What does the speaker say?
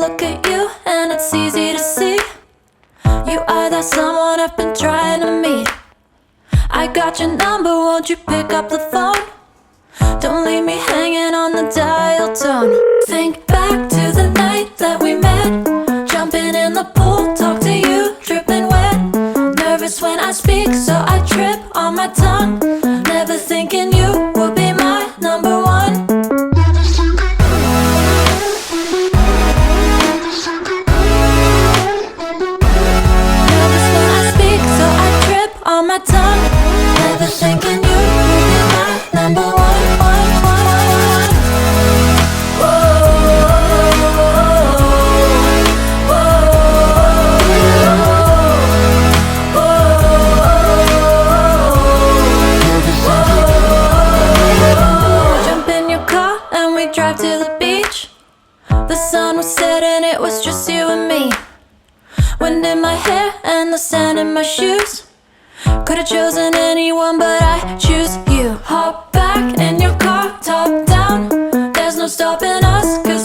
look at you and it's easy to see you are that someone I've been trying to meet. I got your number, won't you pick up the phone? Don't leave me hanging on the dial tone. Think back to the night that we met, jumping in the pool, talk to you, dripping wet. Nervous when I speak, so I trip on my tongue. Never thinking you would be my number one. Nervous when I speak, so I trip on my tongue. Never thinking you would be my number one. Drive to the beach. The sun was setting, it was just you and me. Wind in my hair and the sand in my shoes. Could've chosen anyone, but I choose you. Hop back in your car, top down. There's no stopping us, 'cause